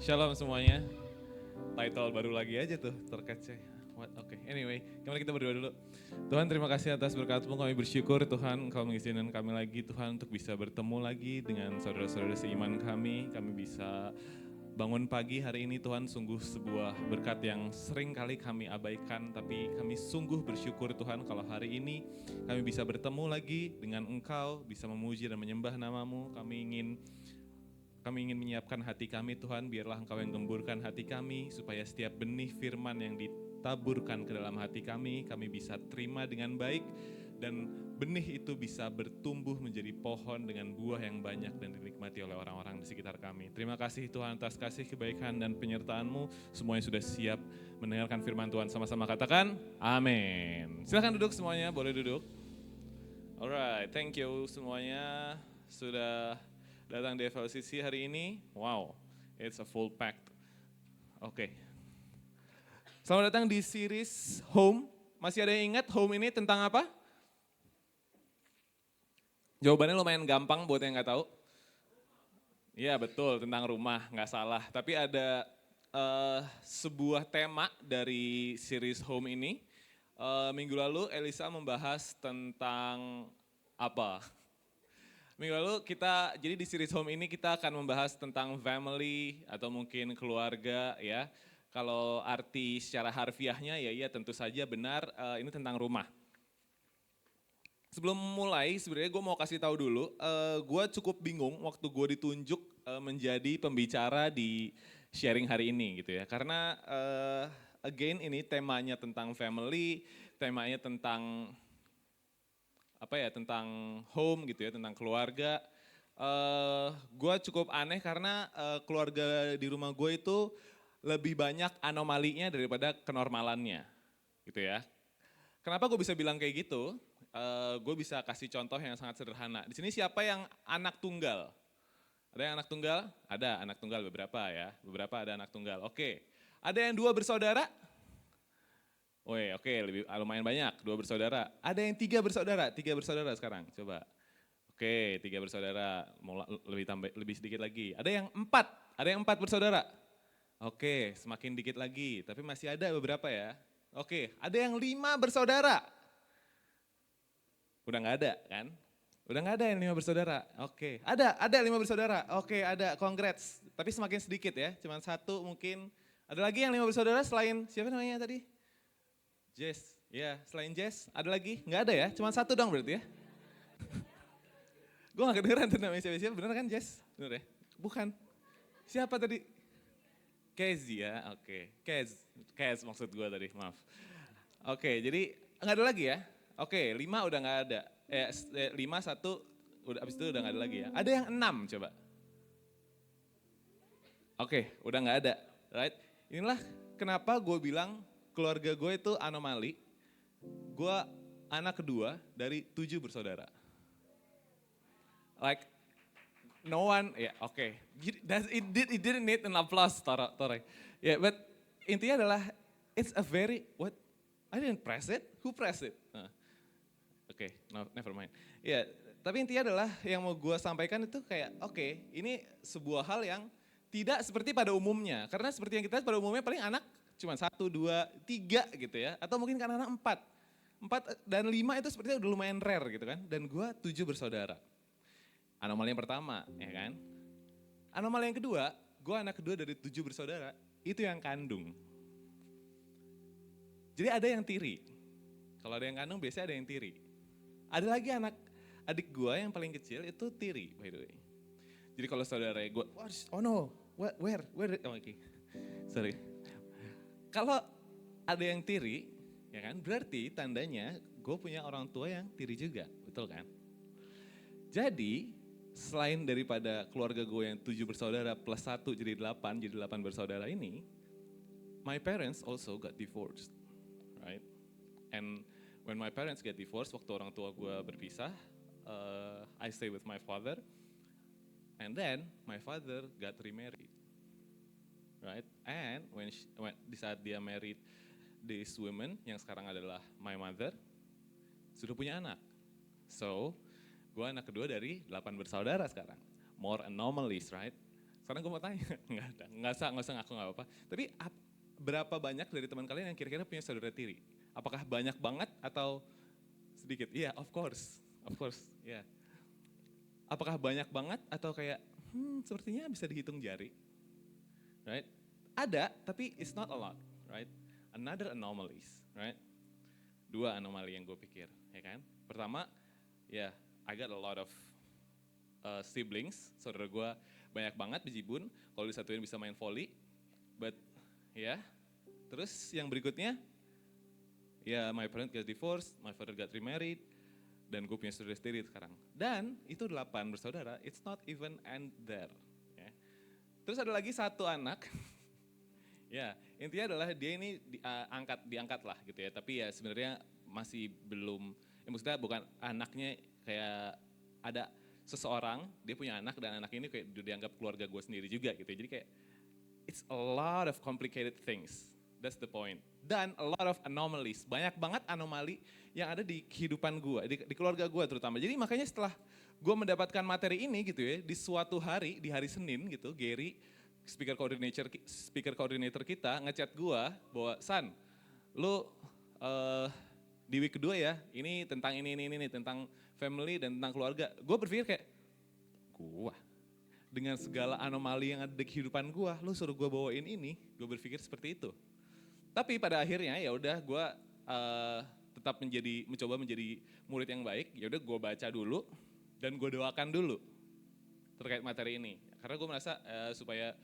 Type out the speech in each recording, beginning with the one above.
Shalom semuanya. Title baru lagi aja tuh terkece. Oke, anyway, kembali kita berdoa dulu. Tuhan, terima kasih atas berkat-Mu, kami bersyukur Tuhan Engkau mengizinkan kami lagi Tuhan untuk bisa bertemu lagi dengan saudara-saudara seiman kami. Kami bisa bangun pagi hari ini Tuhan, sungguh sebuah berkat yang sering kali kami abaikan, tapi kami sungguh bersyukur Tuhan kalau hari ini kami bisa bertemu lagi dengan Engkau, bisa memuji dan menyembah nama-Mu. Kami ingin menyiapkan hati kami Tuhan, biarlah Engkau yang gemburkan hati kami, supaya setiap benih firman yang ditaburkan ke dalam hati kami bisa terima dengan baik, dan benih itu bisa bertumbuh menjadi pohon dengan buah yang banyak dan dinikmati oleh orang-orang di sekitar kami. Terima kasih Tuhan atas kasih kebaikan dan penyertaan-Mu, semuanya sudah siap mendengarkan firman Tuhan, sama-sama katakan, amin. Silakan duduk semuanya, boleh duduk. Alright, thank you semuanya sudah datang di FLCC hari ini. Wow, it's a full packed. Oke. Selamat datang di series Home. Masih ada yang ingat Home ini tentang apa? Jawabannya lumayan gampang buat yang nggak tahu. Iya betul, tentang rumah, nggak salah. Tapi ada sebuah tema dari series Home ini. Minggu lalu Elisa membahas tentang apa? Minggu lalu jadi di series Home ini kita akan membahas tentang family atau mungkin keluarga ya. Kalau arti secara harfiahnya ya tentu saja benar, ini tentang rumah. Sebelum mulai sebenarnya gue mau kasih tahu dulu, gue cukup bingung waktu gue ditunjuk menjadi pembicara di sharing hari ini gitu ya. Karena again ini temanya tentang family, temanya tentang tentang home gitu ya, tentang keluarga. Gue cukup aneh karena keluarga di rumah gue itu lebih banyak anomalinya daripada kenormalannya gitu ya. Kenapa gue bisa bilang kayak gitu? Gue bisa kasih contoh yang sangat sederhana. Di sini siapa yang anak tunggal? Ada yang anak tunggal? Ada anak tunggal beberapa ya, beberapa ada anak tunggal. Oke, ada yang dua bersaudara? Oke, lumayan banyak, dua bersaudara. Ada yang tiga bersaudara sekarang, coba. Oke, tiga bersaudara, mau lebih sedikit lagi. Ada yang empat bersaudara. Oke, semakin dikit lagi, tapi masih ada beberapa ya. Oke, ada yang lima bersaudara. Udah nggak ada kan? Udah nggak ada yang lima bersaudara. Oke, ada lima bersaudara. Oke, ada, congrats. Tapi semakin sedikit ya, cuma satu mungkin. Ada lagi yang lima bersaudara selain, siapa namanya tadi? Jess, ya selain Jess ada lagi? Nggak ada ya, cuma satu dong berarti ya. Gue gak kedengeran tuh namanya siapa-siapa, bener kan Jess? Bener ya? Bukan. Siapa tadi? Kezi ya, oke. Kez maksud gue tadi, maaf. Oke, jadi nggak ada lagi ya? Oke, lima udah nggak ada. Lima, satu, udah abis itu udah nggak ada lagi ya. Ada yang enam coba. Oke, udah nggak ada, right? Inilah kenapa gue bilang keluarga gue itu anomali. Gue anak kedua dari 7 bersaudara. Like no one, ya oke. It didn't need an applause, Tore. Yeah, but intinya adalah it's a very what? I didn't press it. Who pressed it? Oke, no, never mind. Ya, tapi intinya adalah yang mau gue sampaikan itu kayak oke, ini sebuah hal yang tidak seperti pada umumnya. Karena seperti yang kita lihat pada umumnya paling anak cuma satu, dua, tiga gitu ya. Atau mungkin kan anak empat. Empat dan lima itu sepertinya udah lumayan rare gitu kan. Dan gue 7 bersaudara. Anomali yang pertama ya kan. Anomali yang kedua, gue anak kedua dari 7 bersaudara. Itu yang kandung. Jadi ada yang tiri. Kalau ada yang kandung biasanya ada yang tiri. Ada lagi adik gue yang paling kecil itu tiri by the way. Jadi kalau saudara gue, oh no, where, oh okay. Sorry. Kalau ada yang tiri, ya kan, berarti tandanya gue punya orang tua yang tiri juga, betul kan? Jadi selain daripada keluarga gue yang 7 bersaudara plus 1 jadi 8 bersaudara ini, my parents also got divorced, right? And when my parents get divorced, waktu orang tua gue berpisah, I stay with my father, and then my father got remarried. Right? And when di saat dia married this woman yang sekarang adalah my mother, sudah punya anak. So, gue anak kedua dari 8 bersaudara sekarang. More anomalies, right? Sekarang gue mau tanya, nggak usah ngaku nggak apa-apa. Tapi berapa banyak dari teman kalian yang kira-kira punya saudara tiri? Apakah banyak banget atau sedikit? Iya, of course, ya. Yeah. Apakah banyak banget atau kayak, sepertinya bisa dihitung jari, right? Ada, tapi it's not a lot, right? Another anomalies, right? Dua anomali yang gue pikir, ya kan? Pertama, ya, I got a lot of siblings, saudara gue banyak banget bejibun, kalau disatuin bisa main volley, but ya, terus yang berikutnya, ya my parents got divorced, my father got remarried, dan gue punya saudara sendiri sekarang. Dan itu 8 bersaudara, it's not even end there. Ya. Terus ada lagi satu anak, ya intinya adalah dia ini diangkat lah gitu ya, tapi ya sebenarnya masih belum, ya maksudnya bukan anaknya kayak ada seseorang, dia punya anak dan anak ini kayak dianggap keluarga gue sendiri juga gitu ya. Jadi kayak it's a lot of complicated things, that's the point. Dan a lot of anomalies, banyak banget anomali yang ada di kehidupan gue, di keluarga gue terutama. Jadi makanya setelah gue mendapatkan materi ini gitu ya, di suatu hari, di hari Senin gitu, Gary, speaker coordinator kita ngechat gue bahwa, San, lu di week kedua ya, ini tentang ini, tentang family dan tentang keluarga. Gue berpikir kayak, gue dengan segala anomali yang ada di kehidupan gue, lu suruh gue bawain ini, gue berpikir seperti itu. Tapi pada akhirnya ya udah gue tetap mencoba menjadi murid yang baik. Ya udah gue baca dulu dan gue doakan dulu terkait materi ini. Karena gue merasa supaya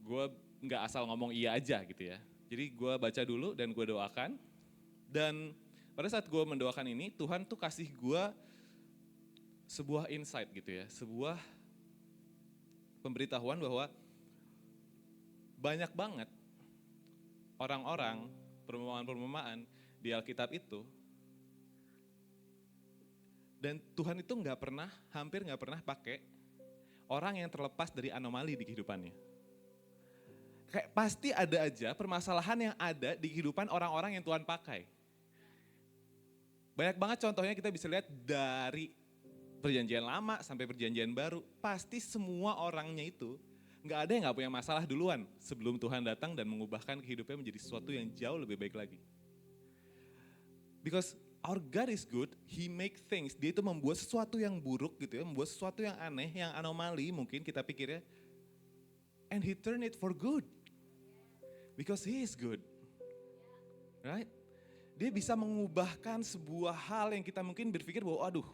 gue nggak asal ngomong iya aja gitu ya. Jadi gue baca dulu dan gue doakan. Dan pada saat gue mendoakan ini, Tuhan tuh kasih gue sebuah insight gitu ya, sebuah pemberitahuan bahwa banyak banget orang-orang, perumpamaan-perumpamaan di Alkitab itu, dan Tuhan itu hampir nggak pernah pakai orang yang terlepas dari anomali di kehidupannya. Kayak pasti ada aja permasalahan yang ada di kehidupan orang-orang yang Tuhan pakai. Banyak banget contohnya kita bisa lihat dari perjanjian lama sampai perjanjian baru. Pasti semua orangnya itu nggak ada yang nggak punya masalah duluan sebelum Tuhan datang dan mengubahkan kehidupannya menjadi sesuatu yang jauh lebih baik lagi. Because our God is good, He make things. Dia itu membuat sesuatu yang buruk gitu ya, membuat sesuatu yang aneh, yang anomali mungkin kita pikirnya, and He turn it for good. Because He is good. Right? Dia bisa mengubahkan sebuah hal yang kita mungkin berpikir bahwa aduh,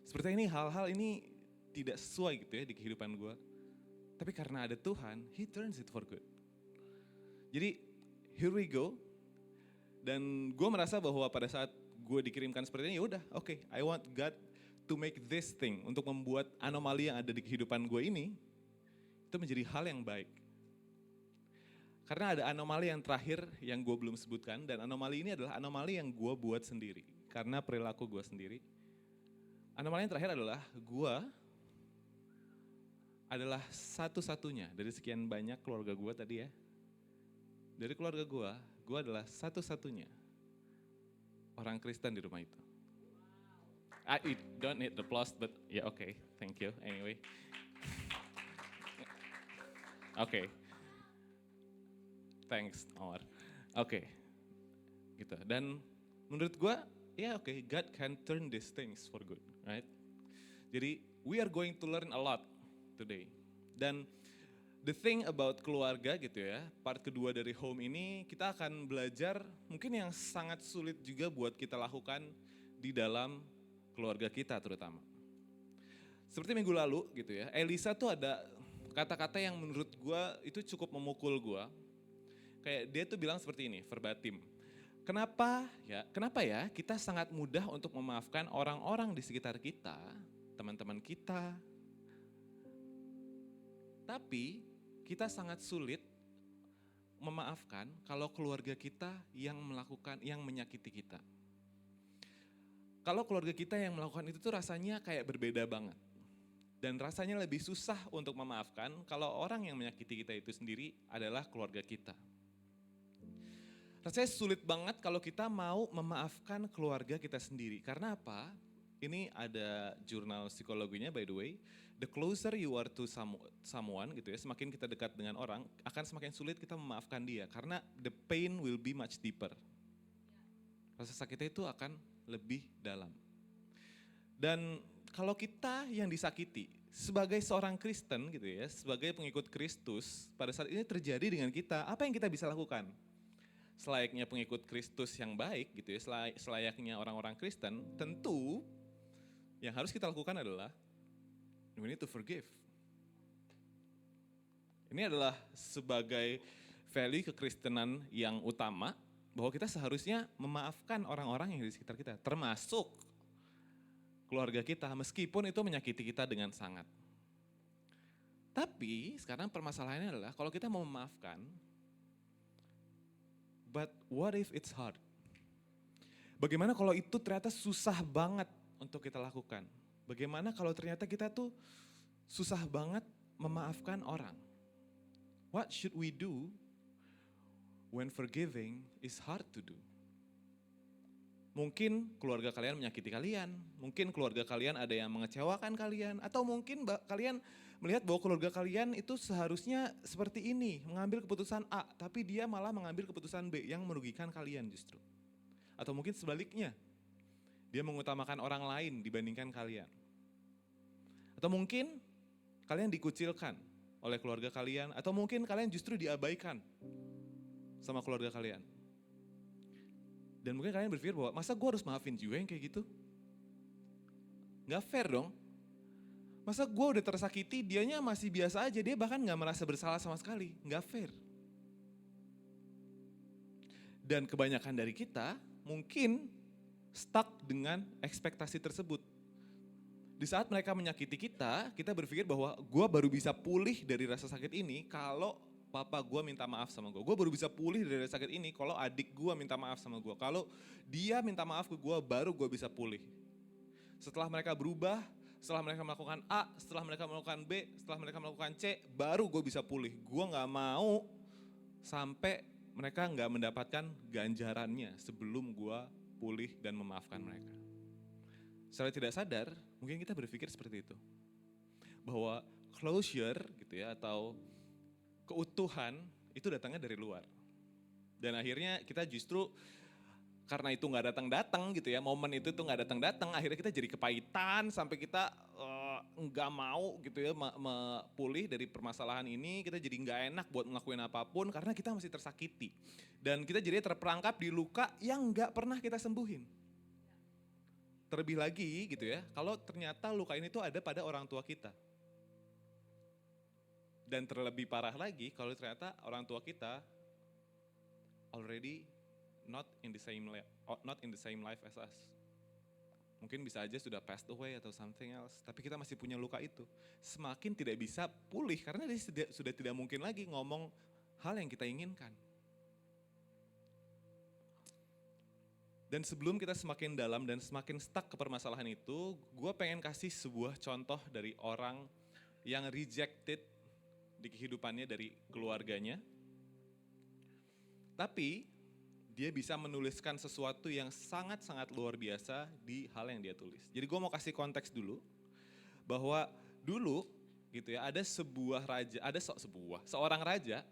seperti ini hal-hal ini tidak sesuai gitu ya di kehidupan gue. Tapi karena ada Tuhan, He turns it for good. Jadi here we go. Dan gue merasa bahwa pada saat gue dikirimkan seperti ini, ya udah, oke, I want God to make this thing, untuk membuat anomali yang ada di kehidupan gue ini, itu menjadi hal yang baik. Karena ada anomali yang terakhir yang gue belum sebutkan, dan anomali ini adalah anomali yang gue buat sendiri, karena perilaku gue sendiri. Anomali yang terakhir adalah gue adalah satu-satunya dari sekian banyak keluarga gue tadi ya. Dari keluarga gue adalah satu-satunya orang Kristen di rumah itu. I don't need the applause, but yeah, okay, thank you anyway. Okay. Thanks, Omar. Oke, gitu. Dan menurut gue, ya oke, God can turn these things for good, right? Jadi, we are going to learn a lot today. Dan the thing about keluarga gitu ya, part kedua dari home ini, kita akan belajar mungkin yang sangat sulit juga buat kita lakukan di dalam keluarga kita terutama. Seperti minggu lalu gitu ya, Elisa tuh ada kata-kata yang menurut gue itu cukup memukul gue. Kayak dia tuh bilang seperti ini, verbatim. Kenapa ya kita sangat mudah untuk memaafkan orang-orang di sekitar kita, teman-teman kita. Tapi kita sangat sulit memaafkan kalau keluarga kita yang menyakiti kita. Kalau keluarga kita yang melakukan itu tuh rasanya kayak berbeda banget. Dan rasanya lebih susah untuk memaafkan kalau orang yang menyakiti kita itu sendiri adalah keluarga kita. Rasanya sulit banget kalau kita mau memaafkan keluarga kita sendiri. Karena apa? Ini ada jurnal psikologinya by the way. The closer you are to someone gitu ya, semakin kita dekat dengan orang, akan semakin sulit kita memaafkan dia karena the pain will be much deeper. Rasa sakitnya itu akan lebih dalam. Dan kalau kita yang disakiti sebagai seorang Kristen gitu ya, sebagai pengikut Kristus, pada saat ini terjadi dengan kita, apa yang kita bisa lakukan? Selayaknya pengikut Kristus yang baik gitu ya, selayaknya orang-orang Kristen, tentu yang harus kita lakukan adalah we need to forgive. Ini adalah sebagai value kekristenan yang utama, bahwa kita seharusnya memaafkan orang-orang yang di sekitar kita, termasuk keluarga kita, meskipun itu menyakiti kita dengan sangat. Tapi sekarang permasalahannya adalah kalau kita mau memaafkan, but what if it's hard? Bagaimana kalau itu ternyata susah banget untuk kita lakukan? Bagaimana kalau ternyata kita tuh susah banget memaafkan orang? What should we do when forgiving is hard to do? Mungkin keluarga kalian menyakiti kalian, mungkin keluarga kalian ada yang mengecewakan kalian, atau mungkin kalian melihat bahwa keluarga kalian itu seharusnya seperti ini, mengambil keputusan A, tapi dia malah mengambil keputusan B yang merugikan kalian justru. Atau mungkin sebaliknya, dia mengutamakan orang lain dibandingkan kalian. Atau mungkin kalian dikucilkan oleh keluarga kalian, atau mungkin kalian justru diabaikan sama keluarga kalian. Dan mungkin kalian berpikir bahwa masa gue harus maafin juga yang kayak gitu? Gak fair dong. Masa gue udah tersakiti, dianya masih biasa aja, dia bahkan gak merasa bersalah sama sekali. Gak fair. Dan kebanyakan dari kita mungkin stuck dengan ekspektasi tersebut. Di saat mereka menyakiti kita, kita berpikir bahwa gue baru bisa pulih dari rasa sakit ini kalau papa gue minta maaf sama gue. Gue baru bisa pulih dari rasa sakit ini kalau adik gue minta maaf sama gue. Kalau dia minta maaf ke gue, baru gue bisa pulih. Setelah mereka berubah, setelah mereka melakukan A, setelah mereka melakukan B, setelah mereka melakukan C, baru gue bisa pulih. Gue gak mau sampai mereka gak mendapatkan ganjarannya sebelum gue pulih dan memaafkan mereka. Secara tidak sadar, mungkin kita berpikir seperti itu. Bahwa closure gitu ya, atau keutuhan itu datangnya dari luar. Dan akhirnya kita justru karena itu gak datang-datang gitu ya, momen itu tuh gak datang-datang, akhirnya kita jadi kepahitan sampai kita gak mau gitu ya pulih dari permasalahan ini, kita jadi gak enak buat ngelakuin apapun karena kita masih tersakiti. Dan kita jadi terperangkap di luka yang gak pernah kita sembuhin. Terlebih lagi gitu ya, kalau ternyata luka ini tuh ada pada orang tua kita. Dan terlebih parah lagi kalau ternyata orang tua kita already not in the same life as us. Mungkin bisa aja sudah passed away atau something else, tapi kita masih punya luka itu. Semakin tidak bisa pulih karena dia sudah tidak mungkin lagi ngomong hal yang kita inginkan. Dan sebelum kita semakin dalam dan semakin stuck ke permasalahan itu, gue pengen kasih sebuah contoh dari orang yang rejected di kehidupannya dari keluarganya. Tapi dia bisa menuliskan sesuatu yang sangat-sangat luar biasa di hal yang dia tulis. Jadi gue mau kasih konteks dulu, bahwa dulu gitu ya ada seorang raja,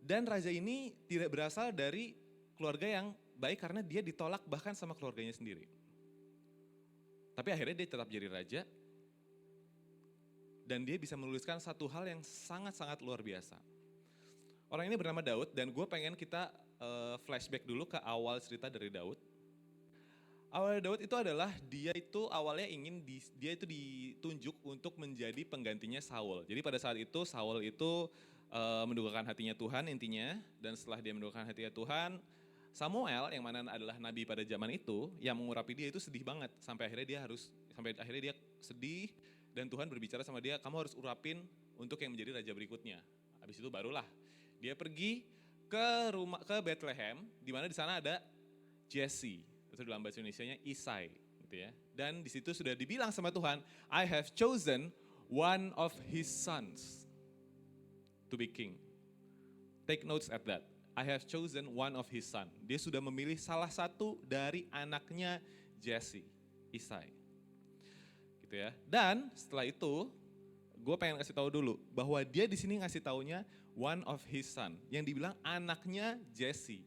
dan raja ini tidak berasal dari keluarga yang baik karena dia ditolak bahkan sama keluarganya sendiri. Tapi akhirnya dia tetap jadi raja dan dia bisa menuliskan satu hal yang sangat-sangat luar biasa. Orang ini bernama Daud dan gue pengen kita flashback dulu ke awal cerita dari Daud. Awal Daud itu adalah dia itu awalnya dia itu ditunjuk untuk menjadi penggantinya Saul. Jadi pada saat itu Saul itu mendukakan hatinya Tuhan intinya, dan setelah dia mendukakan hatinya Tuhan, Samuel yang mana adalah nabi pada zaman itu yang mengurapi dia itu sedih banget sampai akhirnya dia sedih dan Tuhan berbicara sama dia, kamu harus urapin untuk yang menjadi raja berikutnya. Habis itu barulah dia pergi ke Bethlehem di mana di sana ada Jesse, itu dalam bahasa Indonesianya Isai gitu ya. Dan di situ sudah dibilang sama Tuhan, I have chosen one of his sons to be king. Take notes at that. I have chosen one of his son. Dia sudah memilih salah satu dari anaknya Jesse, Isai. gitu ya. Dan setelah itu, gue pengen kasih tahu dulu bahwa dia di sini ngasih taunya one of his son, yang dibilang anaknya Jesse.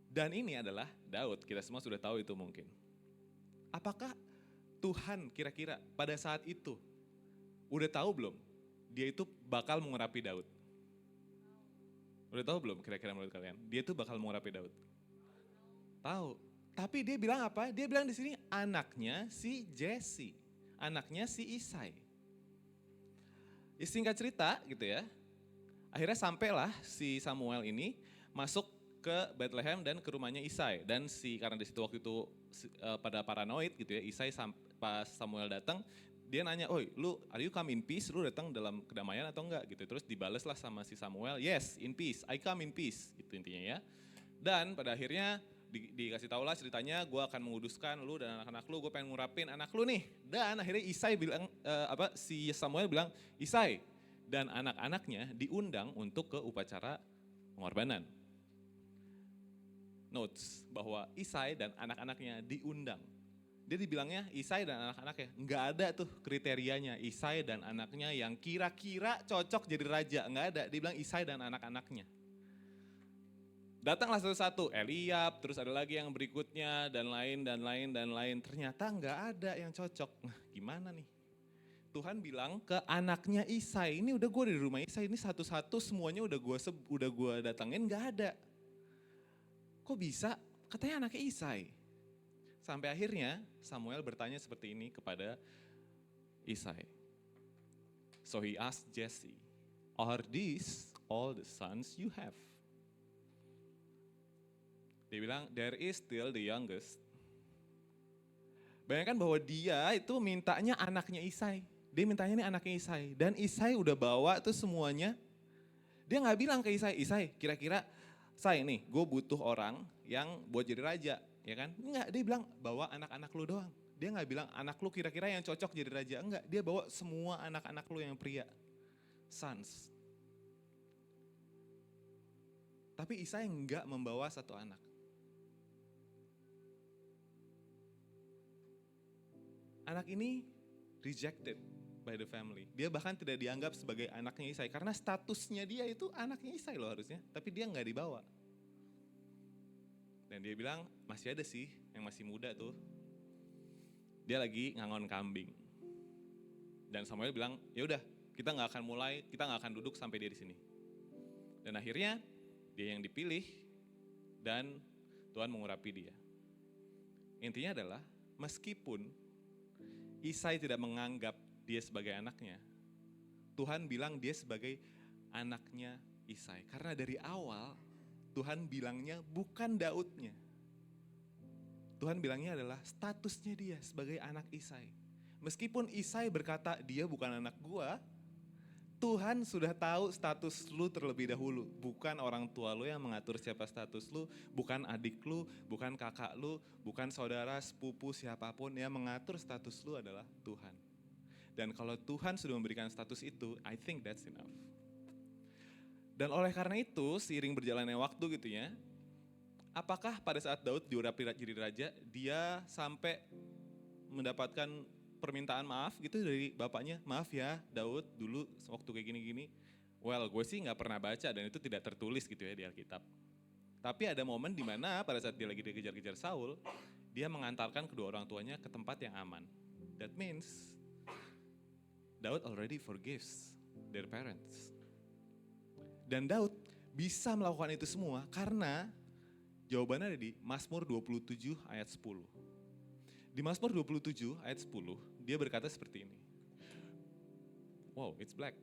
Dan ini adalah Daud, kita semua sudah tahu itu mungkin. Apakah Tuhan kira-kira pada saat itu udah tahu belum dia itu bakal mengurapi Daud? Udah tahu belum kira-kira menurut kalian? Dia itu bakal mengurapi Daud? Tahu. Tapi dia bilang apa? Dia bilang di sini anaknya si Jesse, anaknya si Isai. Singkat cerita gitu ya, akhirnya sampailah si Samuel ini masuk ke Bethlehem dan ke rumahnya Isai. Dan karena di situ waktu itu pada paranoid gitu ya, Isai pas Samuel datang, dia nanya, "Oi, lu are you come in peace? Lu datang dalam kedamaian atau enggak?" gitu. Terus dibalas lah sama si Samuel, "Yes, in peace. I come in peace." Itu intinya ya. Dan pada akhirnya dikasih tau lah ceritanya, gue akan menguduskan lu dan anak-anak lu, gue pengen ngurapin anak lu nih. Dan akhirnya Isai bilang, si Samuel bilang, Isai dan anak-anaknya diundang untuk ke upacara pengorbanan. Notes bahwa Isai dan anak-anaknya diundang. Dia dibilangnya Isai dan anak-anaknya, nggak ada tuh kriterianya Isai dan anaknya yang kira-kira cocok jadi raja, nggak ada. Dia bilang Isai dan anak-anaknya. Datanglah satu-satu, Eliab, terus ada lagi yang berikutnya, dan lain. Ternyata nggak ada yang cocok. Nah, gimana nih? Tuhan bilang ke anaknya Isai, ini udah gue di rumah Isai, ini satu-satu semuanya udah gue datangin, nggak ada. Kok bisa? Katanya anaknya Isai. Sampai akhirnya Samuel bertanya seperti ini kepada Isai. So he asked Jesse, "Are these all the sons you have?" Dia bilang, "There is still the youngest." Bayangkan bahwa dia itu mintanya anaknya Isai. Dia mintanya ini anaknya Isai. Dan Isai udah bawa tuh semuanya. Dia gak bilang ke Isai, "Isai kira-kira Isai nih gue butuh orang yang buat jadi raja." Ya kan? Enggak, dia bilang bawa anak-anak lu doang. Dia gak bilang anak lu kira-kira yang cocok jadi raja. Enggak, dia bawa semua anak-anak lu yang pria. Sons. Tapi Isai enggak membawa satu anak. Anak ini rejected by the family. Dia bahkan tidak dianggap sebagai anaknya Isai. Karena statusnya dia itu anaknya Isai loh harusnya. Tapi dia nggak dibawa. Dan dia bilang masih ada sih yang masih muda tuh. Dia lagi ngangon kambing. Dan Samuel bilang ya udah kita nggak akan duduk sampai dia di sini. Dan akhirnya dia yang dipilih dan Tuhan mengurapi dia. Intinya adalah meskipun Isai tidak menganggap dia sebagai anaknya, Tuhan bilang dia sebagai anaknya Isai. Karena dari awal Tuhan bilangnya bukan Daudnya. Tuhan bilangnya adalah statusnya dia sebagai anak Isai. Meskipun Isai berkata dia bukan anak gua, Tuhan sudah tahu status lu terlebih dahulu. Bukan orang tua lu yang mengatur siapa status lu, bukan adik lu, bukan kakak lu, bukan saudara, sepupu, siapapun. Yang mengatur status lu adalah Tuhan. Dan kalau Tuhan sudah memberikan status itu, I think that's enough. Dan oleh karena itu, seiring berjalannya waktu gitu ya, apakah pada saat Daud diurapi jadi raja, dia sampai mendapatkan permintaan maaf gitu dari bapaknya, "Maaf ya Daud, dulu waktu kayak gini-gini." Well, gue sih gak pernah baca dan itu tidak tertulis gitu ya di Alkitab. Tapi ada momen di mana pada saat dia lagi dikejar-kejar Saul, dia mengantarkan kedua orang tuanya ke tempat yang aman. That means Daud already forgives their parents. Dan Daud bisa melakukan itu semua karena jawabannya ada di Mazmur 27 ayat 10. Di Mazmur 27 ayat 10, dia berkata seperti ini. Wow, it's black.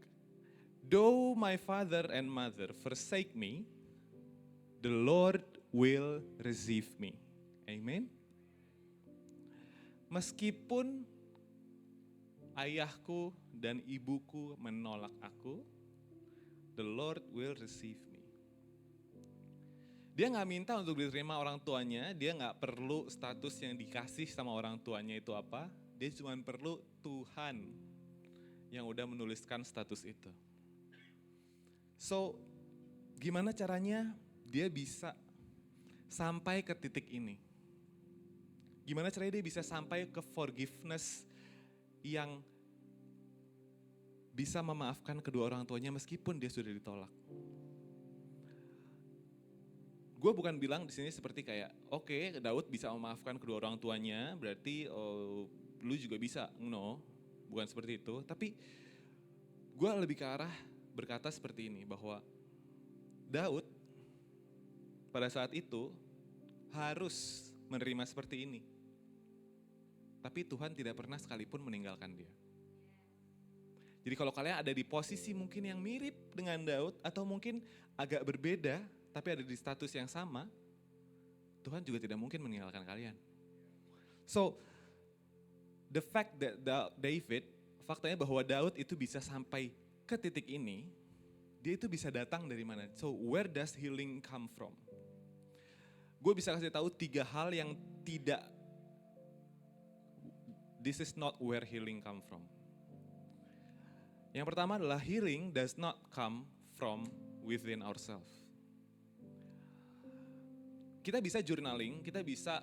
"Though my father and mother forsake me, the Lord will receive me." Amen. Meskipun ayahku dan ibuku menolak aku, the Lord will receive me. Dia gak minta untuk diterima orang tuanya, dia gak perlu status yang dikasih sama orang tuanya itu apa. Dia cuma perlu Tuhan yang udah menuliskan status itu. So, gimana caranya dia bisa sampai ke titik ini? Gimana caranya dia bisa sampai ke forgiveness yang bisa memaafkan kedua orang tuanya meskipun dia sudah ditolak. Gue bukan bilang di sini seperti kayak, oke, Daud bisa memaafkan kedua orang tuanya, berarti lu juga bisa. No, bukan seperti itu. Tapi gue lebih ke arah berkata seperti ini, bahwa Daud pada saat itu harus menerima seperti ini. Tapi Tuhan tidak pernah sekalipun meninggalkan dia. Jadi kalau kalian ada di posisi mungkin yang mirip dengan Daud atau mungkin agak berbeda tapi ada di status yang sama, Tuhan juga tidak mungkin meninggalkan kalian. So, the fact that David, faktanya bahwa Daud itu bisa sampai ke titik ini, dia itu bisa datang dari mana? So, where does healing come from? Gue bisa kasih tahu 3 hal yang tidak, this is not where healing come from. Yang pertama adalah healing does not come from within ourselves. Kita bisa journaling, kita bisa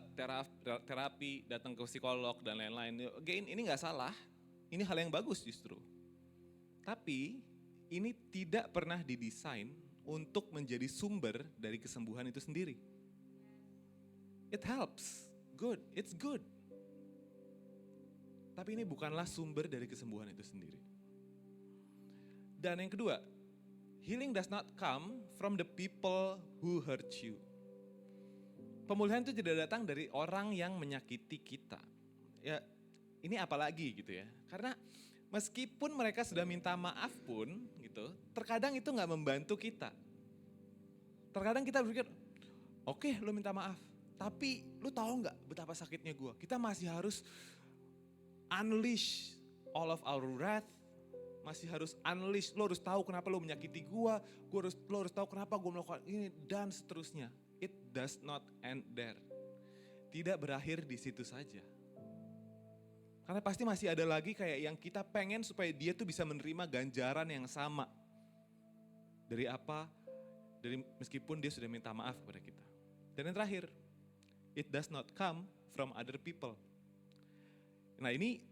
terapi, datang ke psikolog dan lain-lain. Again, ini gak salah, ini hal yang bagus justru. Tapi ini tidak pernah didesain untuk menjadi sumber dari kesembuhan itu sendiri. It helps, good, it's good. Tapi ini bukanlah sumber dari kesembuhan itu sendiri. Dan yang kedua, healing does not come from the people who hurt you. Pemulihan itu tidak datang dari orang yang menyakiti kita. Ya, ini apalagi gitu ya. Karena meskipun mereka sudah minta maaf pun gitu, terkadang itu gak membantu kita. Terkadang kita berpikir, oke, lu minta maaf, tapi lu tahu gak betapa sakitnya gue? Kita masih harus unleash all of our wrath, masih harus unleash, lo harus tahu kenapa lo menyakiti lo harus tahu kenapa gue melakukan ini, dan seterusnya. It does not end there. Tidak berakhir di situ saja. Karena pasti masih ada lagi kayak yang kita pengen supaya dia tuh bisa menerima ganjaran yang sama. Dari apa? Dari meskipun dia sudah minta maaf kepada kita. Dan yang terakhir, it does not come from other people. Nah ini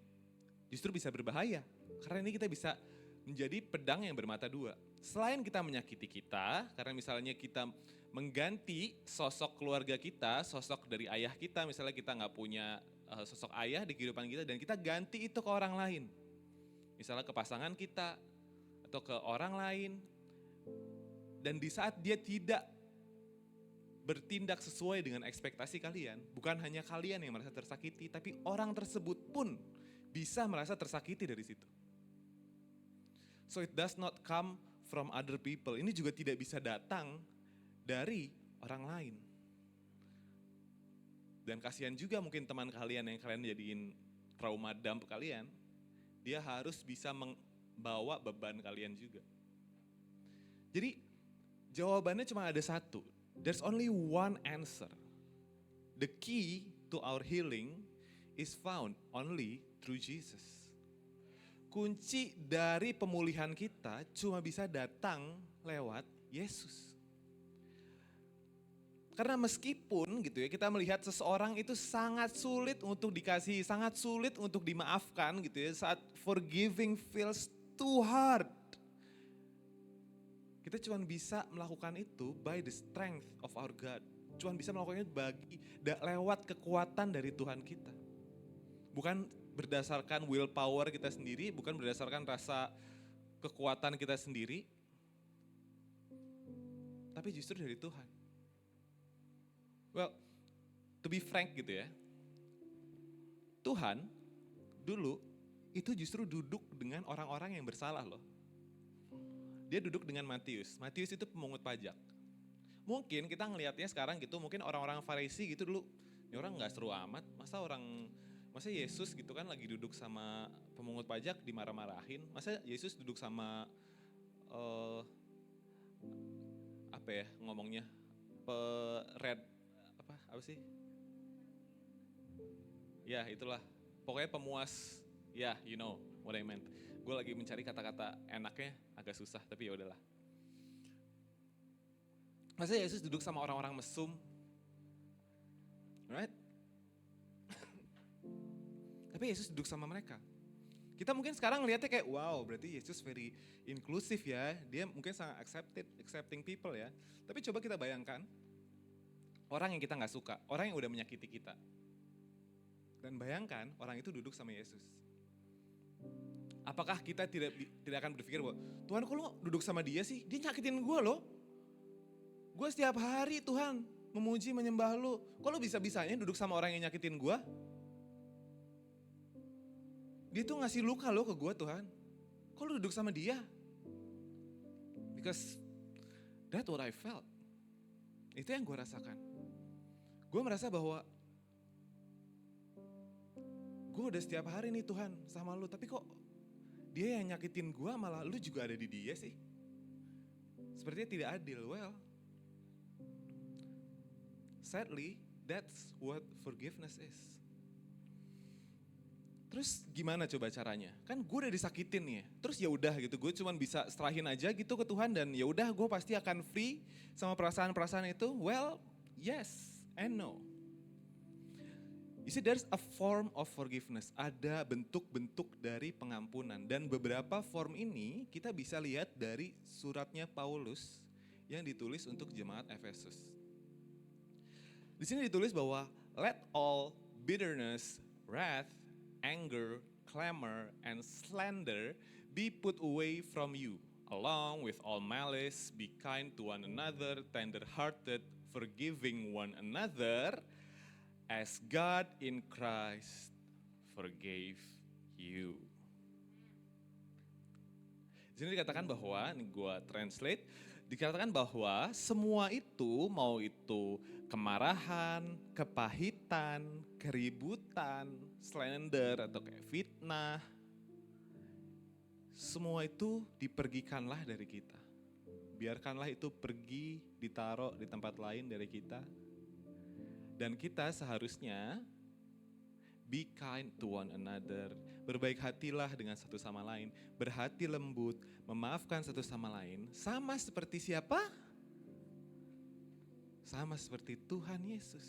justru bisa berbahaya. Karena ini kita bisa menjadi pedang yang bermata dua. Selain kita menyakiti kita, karena misalnya kita mengganti sosok keluarga kita, sosok dari ayah kita, misalnya kita nggak punya sosok ayah di kehidupan kita dan kita ganti itu ke orang lain. Misalnya ke pasangan kita atau ke orang lain. Dan di saat dia tidak bertindak sesuai dengan ekspektasi kalian, bukan hanya kalian yang merasa tersakiti, tapi orang tersebut pun bisa merasa tersakiti dari situ. So it does not come from other people. Ini juga tidak bisa datang dari orang lain. Dan kasihan juga mungkin teman kalian yang kalian jadiin trauma dump kalian, dia harus bisa membawa beban kalian juga. Jadi jawabannya cuma ada satu. There's only one answer. The key to our healing is found only through Jesus. Kunci dari pemulihan kita cuma bisa datang lewat Yesus. Karena meskipun gitu ya kita melihat seseorang itu sangat sulit untuk dikasihi, sangat sulit untuk dimaafkan gitu ya, saat forgiving feels too hard. Kita cuma bisa melakukan itu by the strength of our God. Cuma bisa melakukannya lewat kekuatan dari Tuhan kita. Bukan berdasarkan willpower kita sendiri, bukan berdasarkan rasa kekuatan kita sendiri, tapi justru dari Tuhan. Well, to be frank gitu ya, Tuhan dulu itu justru duduk dengan orang-orang yang bersalah loh. Dia duduk dengan Matius. Matius itu pemungut pajak. Mungkin kita ngelihatnya sekarang gitu, mungkin orang-orang Farisi gitu dulu, ini orang gak seru amat, masa Yesus gitu kan lagi duduk sama pemungut pajak dimarah-marahin, masa Yesus duduk sama apa ya ngomongnya, apa sih? Ya itulah, pokoknya pemuas, ya you know what I meant. Gue lagi mencari kata-kata enaknya agak susah, tapi ya udahlah. Masa Yesus duduk sama orang-orang mesum, right? Tapi Yesus duduk sama mereka. Kita mungkin sekarang ngeliatnya kayak wow berarti Yesus very inclusive ya. Dia mungkin sangat accepting people ya. Tapi coba kita bayangkan orang yang kita gak suka, orang yang udah menyakiti kita. Dan bayangkan orang itu duduk sama Yesus. Apakah kita tidak akan berpikir bahwa Tuhan kok lo duduk sama dia sih? Dia nyakitin gue loh. Gue setiap hari Tuhan memuji menyembah lo. Kok lo bisa-bisanya duduk sama orang yang nyakitin gue? Dia tuh ngasih luka lo ke gue Tuhan. Kok lo duduk sama dia? Because that's what I felt. Itu yang gue rasakan. Gue merasa bahwa gue udah setiap hari nih Tuhan sama lu, tapi kok dia yang nyakitin gue malah lu juga ada di dia sih. Sepertinya tidak adil. Well, sadly, that's what forgiveness is. Terus gimana coba caranya? Kan gue udah disakitin nih ya. Terus ya udah gitu, gue cuman bisa serahin aja gitu ke Tuhan dan ya udah gue pasti akan free sama perasaan-perasaan itu. Well, yes and no. You see, there's a form of forgiveness. Ada bentuk-bentuk dari pengampunan. Dan beberapa form ini kita bisa lihat dari suratnya Paulus yang ditulis untuk jemaat Efesus. Di sini ditulis bahwa let all bitterness, wrath, anger, clamor, and slander be put away from you. Along with all malice, be kind to one another, tender-hearted, forgiving one another, as God in Christ forgave you. Di sini dikatakan bahwa, ini gue translate, dikatakan bahwa semua itu, mau itu kemarahan, kepahitan, keributan, slander atau kayak fitnah, semua itu dipergikanlah dari kita. Biarkanlah itu pergi, ditaruh di tempat lain dari kita. Dan kita seharusnya be kind to one another. Berbaik hatilah dengan satu sama lain. Berhati lembut, memaafkan satu sama lain. Sama seperti siapa? Sama seperti Tuhan Yesus.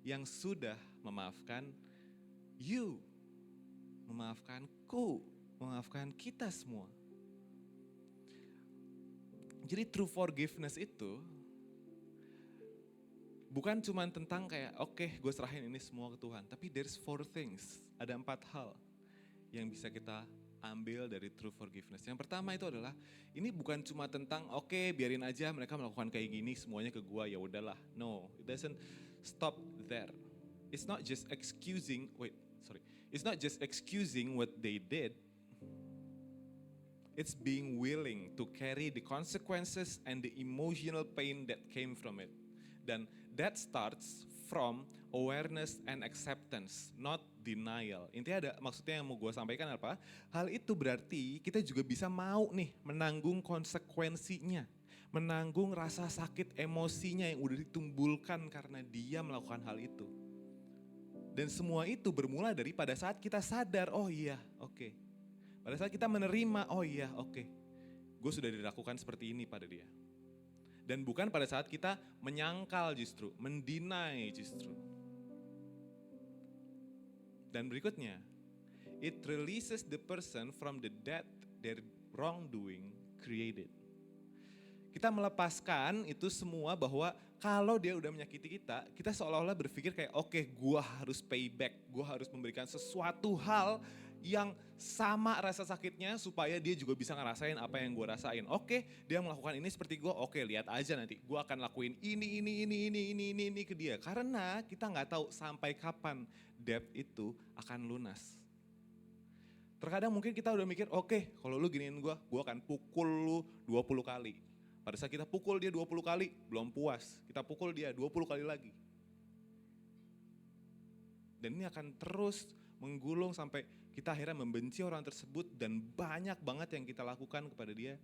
Yang sudah memaafkan you. Memaafkanku. Memaafkan kita semua. Jadi true forgiveness itu bukan cuma tentang kayak oke, gue serahin ini semua ke Tuhan. Tapi there's 4 things, ada 4 hal yang bisa kita ambil dari true forgiveness. Yang pertama itu adalah, ini bukan cuma tentang oke, biarin aja mereka melakukan kayak gini semuanya ke gue, ya udahlah. No, it doesn't stop there. It's not just excusing what they did. It's being willing to carry the consequences and the emotional pain that came from it. Dan that starts from awareness and acceptance, not denial. Intinya maksudnya yang mau gue sampaikan apa? Hal itu berarti kita juga bisa mau nih menanggung konsekuensinya. Menanggung rasa sakit emosinya yang udah ditimbulkan karena dia melakukan hal itu. Dan semua itu bermula dari pada saat kita sadar, oh iya, oke. Pada saat kita menerima, oh iya, oke. Gue sudah dilakukan seperti ini pada dia. Dan bukan pada saat kita menyangkal justru, mendinai justru. Dan berikutnya, it releases the person from the debt their wrongdoing created. Kita melepaskan itu semua bahwa kalau dia udah menyakiti kita, kita seolah-olah berpikir kayak oke, gue harus payback, gue harus memberikan sesuatu hal yang sama rasa sakitnya supaya dia juga bisa ngerasain apa yang gue rasain. Oke, dia melakukan ini seperti gue, oke lihat aja nanti gue akan lakuin ini ke dia. Karena kita nggak tahu sampai kapan debt itu akan lunas. Terkadang mungkin kita udah mikir, oke kalau lu giniin gue akan pukul lu 20 kali. Pada saat kita pukul dia 20 kali, belum puas. Kita pukul dia 20 kali lagi. Dan ini akan terus menggulung sampai kita akhirnya membenci orang tersebut dan banyak banget yang kita lakukan kepada dia.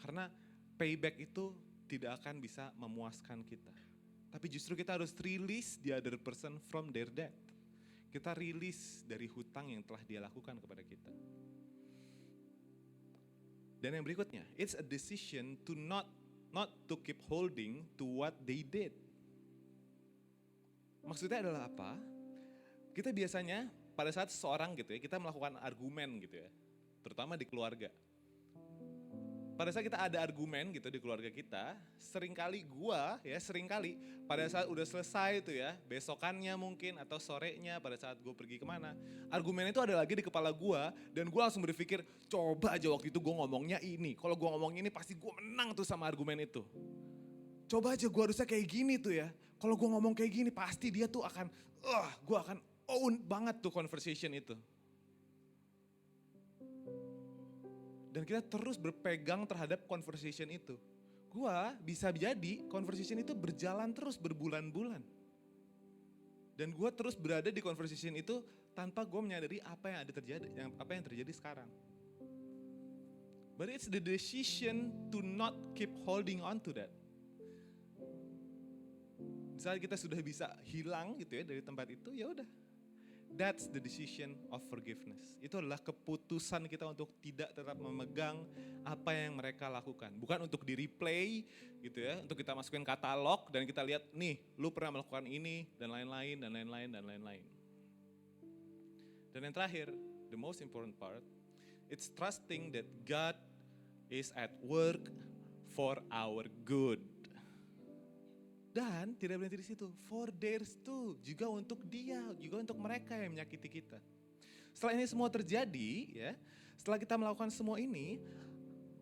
Karena payback itu tidak akan bisa memuaskan kita. Tapi justru kita harus release the other person from their debt. Kita release dari hutang yang telah dia lakukan kepada kita. Dan yang berikutnya, it's a decision to not to keep holding to what they did. Maksudnya adalah apa? Kita biasanya pada saat seseorang gitu ya, kita melakukan argumen gitu ya, terutama di keluarga. Pada saat kita ada argumen gitu di keluarga kita, seringkali pada saat udah selesai itu ya, besokannya mungkin atau sorenya pada saat gue pergi kemana, argumen itu ada lagi di kepala gue dan gue langsung berpikir, coba aja waktu itu gue ngomongnya ini, kalau gue ngomong ini pasti gue menang tuh sama argumen itu. Coba aja gue harusnya kayak gini tuh ya, kalau gue ngomong kayak gini pasti dia tuh akan, gue akan own banget tuh conversation itu. Dan kita terus berpegang terhadap conversation itu. Gua bisa jadi conversation itu berjalan terus berbulan-bulan. Dan gua terus berada di conversation itu tanpa gue menyadari apa yang terjadi sekarang. But it's the decision to not keep holding on to that. Saat kita sudah bisa hilang gitu ya dari tempat itu, ya udah. That's the decision of forgiveness. Itu adalah keputusan kita untuk tidak tetap memegang apa yang mereka lakukan. Bukan untuk di-replay gitu ya, untuk kita masukin katalog dan kita lihat, nih lu pernah melakukan ini dan lain-lain dan lain-lain dan lain-lain. Dan yang terakhir, the most important part, it's trusting that God is at work for our good. Dan tidak berhenti di situ, for theirs too, juga untuk dia, juga untuk mereka yang menyakiti kita. Setelah ini semua terjadi, ya, setelah kita melakukan semua ini,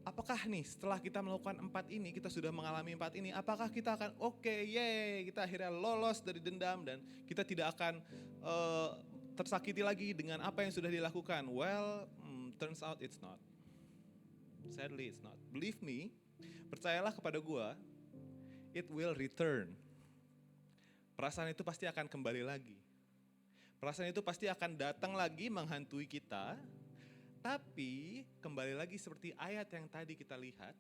apakah nih setelah kita melakukan 4 ini, kita sudah mengalami 4 ini, apakah kita akan kita akhirnya lolos dari dendam dan kita tidak akan tersakiti lagi dengan apa yang sudah dilakukan? Well, turns out it's not. Sadly it's not. Believe me, percayalah kepada gua, it will return. Perasaan itu pasti akan kembali lagi. Perasaan itu pasti akan datang lagi menghantui kita. Tapi kembali lagi seperti ayat yang tadi kita lihat.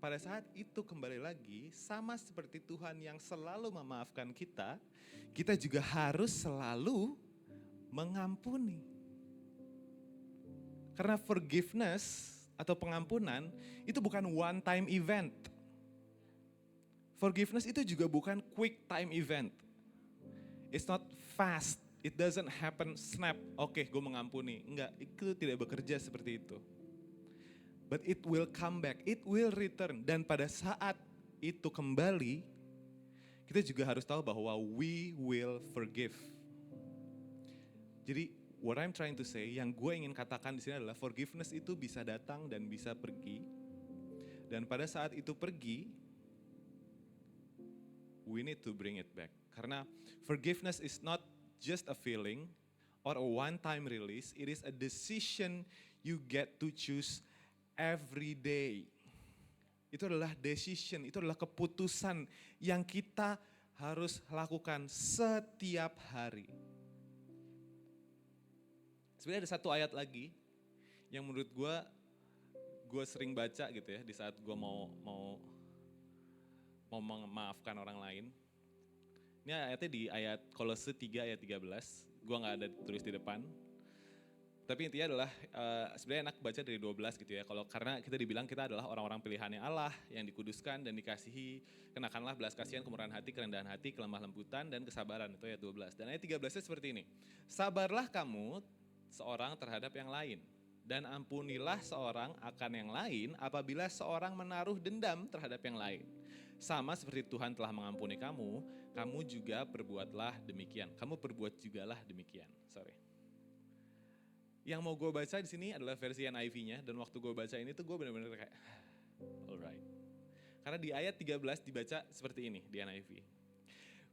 Pada saat itu kembali lagi, sama seperti Tuhan yang selalu memaafkan kita, kita juga harus selalu mengampuni. Karena forgiveness atau pengampunan itu bukan one time event. Forgiveness itu juga bukan quick time event. It's not fast. It doesn't happen snap. Oke, gue mengampuni. Enggak, itu tidak bekerja seperti itu. But it will come back. It will return. Dan pada saat itu kembali, kita juga harus tahu bahwa we will forgive. Jadi, what I'm trying to say, yang gue ingin katakan di sini adalah forgiveness itu bisa datang dan bisa pergi. Dan pada saat itu pergi, we need to bring it back. Karena forgiveness is not just a feeling or a one-time release. It is a decision you get to choose every day. Itu adalah decision, itu adalah keputusan yang kita harus lakukan setiap hari. Sebenarnya ada satu ayat lagi yang menurut gue sering baca gitu ya di saat gue mau memaafkan orang lain. Ini ayatnya di ayat Kolose 3 ayat 13. Gue gak ada tulis di depan. Tapi intinya adalah sebenarnya enak baca dari 12 gitu ya. Karena kita dibilang kita adalah orang-orang pilihannya Allah yang dikuduskan dan dikasihi. Kenakanlah belas kasihan, kemurahan hati, kerendahan hati, kelemah lembutan dan kesabaran. Itu ayat 12. Dan ayat 13-nya seperti ini. Sabarlah kamu seorang terhadap yang lain. Dan ampunilah seorang akan yang lain apabila seorang menaruh dendam terhadap yang lain. Sama seperti Tuhan telah mengampuni kamu, kamu juga berbuatlah demikian. Kamu berbuat jugalah demikian. Yang mau gue baca di sini adalah versi NIV-nya, dan waktu gue baca ini tuh gue benar-benar kayak, alright. Karena di ayat 13 dibaca seperti ini di NIV.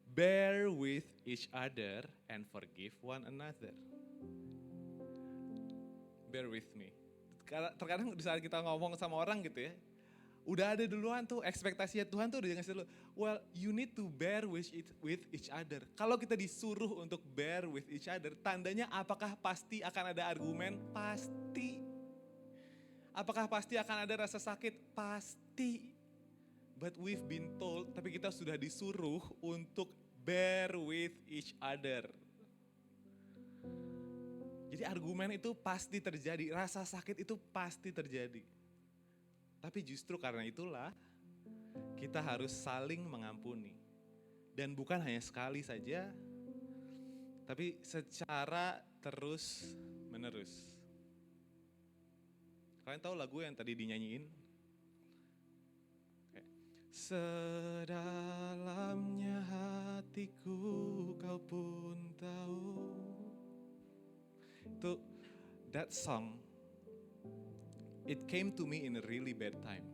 Bear with each other and forgive one another. Bear with me. Terkadang di saat kita ngomong sama orang gitu ya, udah ada duluan tuh ekspektasinya Tuhan tuh udah ngasih dulu. Well, you need to bear with each other. Kalau kita disuruh untuk bear with each other, tandanya apakah pasti akan ada argumen? Pasti. Apakah pasti akan ada rasa sakit? Pasti. But we've been told, tapi kita sudah disuruh untuk bear with each other. Jadi argumen itu pasti terjadi, rasa sakit itu pasti terjadi. Tapi justru karena itulah kita harus saling mengampuni. Dan bukan hanya sekali saja, Tapi secara terus menerus. Kalian tahu lagu yang tadi dinyanyiin? Kayak, sedalamnya hatiku kau pun tahu. Itu, that song, it came to me in a really bad time.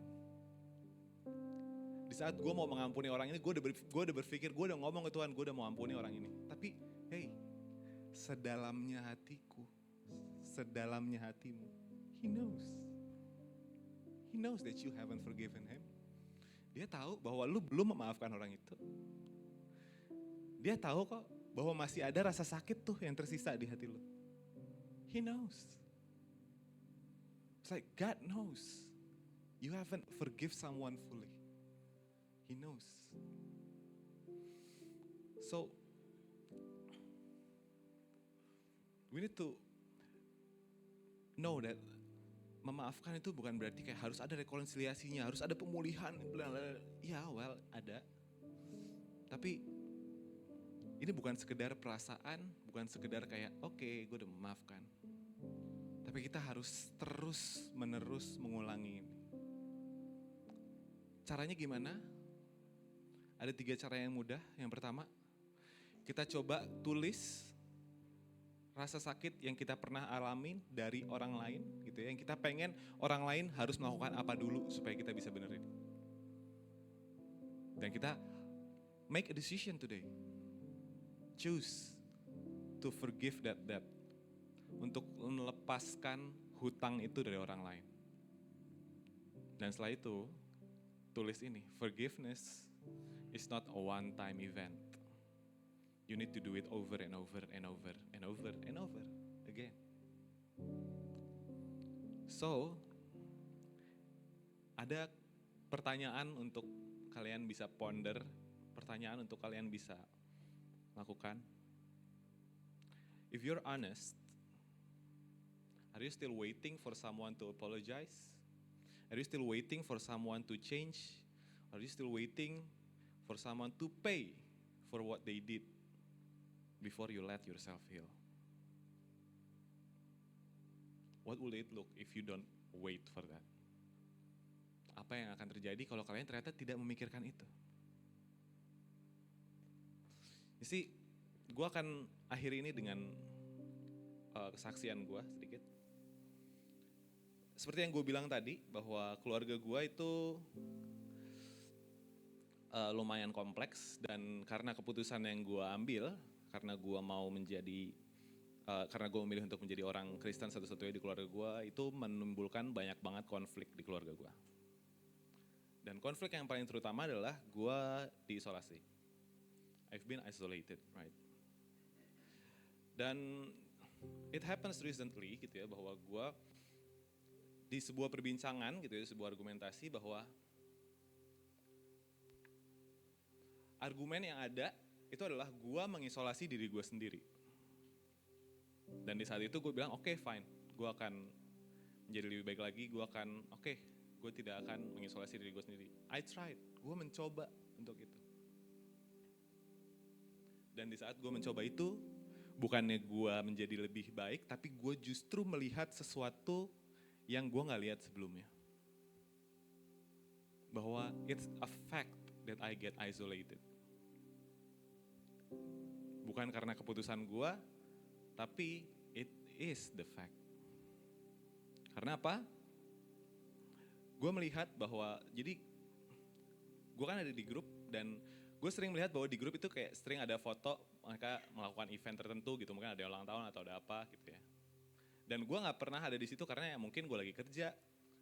Di saat gue mau mengampuni orang ini, gue udah berpikir, gue udah ngomong ke Tuhan, gue udah mau ampuni orang ini. Tapi, hey, sedalamnya hatiku, sedalamnya hatimu, He knows. He knows that you haven't forgiven him. Dia tahu bahwa lu belum memaafkan orang itu. Dia tahu kok bahwa masih ada rasa sakit tuh yang tersisa di hati lu. He knows. It's like God knows. You haven't forgive someone fully. He knows. So, we need to know that memaafkan itu bukan berarti kayak harus ada rekonsiliasinya, harus ada pemulihan. Ya, well, ada. Tapi ini bukan sekedar perasaan, bukan sekedar kayak oke, gue udah memaafkan. Tapi kita harus terus menerus mengulangi ini. Caranya gimana? Ada 3 cara yang mudah. Yang pertama, kita coba tulis rasa sakit yang kita pernah alamin dari orang lain gitu ya. Yang kita pengen orang lain harus melakukan apa dulu supaya kita bisa benerin. Dan kita make a decision today. Choose to forgive that debt. Untuk melepaskan hutang itu dari orang lain. Dan setelah itu, tulis ini, forgiveness is not a one-time event. You need to do it over and over and over and over and over again. So, ada pertanyaan untuk kalian bisa ponder, pertanyaan untuk kalian bisa lakukan. If you're honest, are you still waiting for someone to apologize? Are you still waiting for someone to change? Are you still waiting for someone to pay for what they did before you let yourself heal? What will it look if you don't wait for that? Apa yang akan terjadi kalau kalian ternyata tidak memikirkan itu? Jadi, gue akan akhiri ini dengan kesaksian gue sedikit. Seperti yang gue bilang tadi, bahwa keluarga gue itu lumayan kompleks. Dan karena keputusan yang gue ambil, karena gue mau menjadi, karena gue memilih untuk menjadi orang Kristen satu-satunya di keluarga gue, itu menimbulkan banyak banget konflik di keluarga gue. Dan konflik yang paling terutama adalah gue diisolasi. I've been isolated, right? Dan it happens recently gitu ya, bahwa gue di sebuah perbincangan gitu ya, sebuah argumentasi bahwa argumen yang ada itu adalah gue mengisolasi diri gue sendiri. Dan di saat itu gue bilang oke, fine, gue akan menjadi lebih baik lagi, gue akan gue tidak akan mengisolasi diri gue sendiri. I tried, gue mencoba untuk itu. Dan di saat gue mencoba itu, bukannya gue menjadi lebih baik, tapi gue justru melihat sesuatu yang gue gak lihat sebelumnya. Bahwa it's a fact that I get isolated. Bukan karena keputusan gue, tapi it is the fact. Karena apa? Gue melihat bahwa, jadi gue kan ada di grup dan gue sering melihat bahwa di grup itu kayak sering ada foto mereka melakukan event tertentu gitu, mungkin ada ulang tahun atau ada apa gitu ya. Dan gue gak pernah ada di situ karena ya mungkin gue lagi kerja,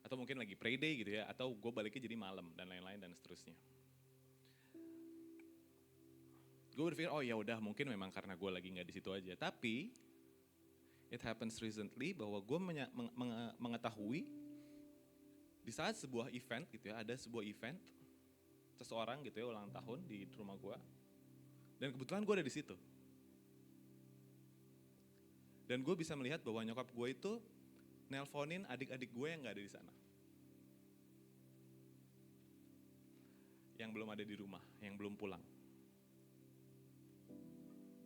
atau mungkin lagi pray day gitu ya, atau gue baliknya jadi malam dan lain-lain dan seterusnya. Gue berpikir, oh ya udah mungkin memang karena gue lagi gak di situ aja. Tapi it happens recently bahwa gue mengetahui di saat sebuah event gitu ya, ada sebuah event seseorang gitu ya ulang tahun di rumah gue, dan kebetulan gue ada di situ. Dan gue bisa melihat bahwa nyokap gue itu nelponin adik-adik gue yang gak ada di sana, yang belum ada di rumah, yang belum pulang.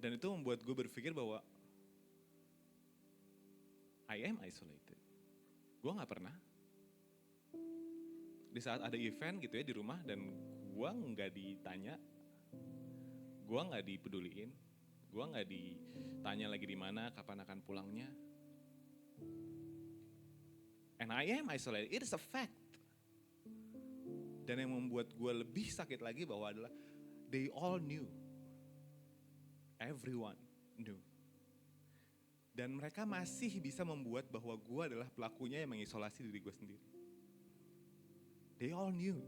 Dan itu membuat gue berpikir bahwa I am isolated. Gue gak pernah. Di saat ada event gitu ya di rumah dan gue gak ditanya, gue gak dipeduliin, gue gak ditanya lagi di mana, kapan akan pulangnya. And I am isolated, it is a fact. Dan yang membuat gue lebih sakit lagi bahwa adalah they all knew. Everyone knew. Dan mereka masih bisa membuat bahwa gue adalah pelakunya yang mengisolasi diri gue sendiri. They all knew.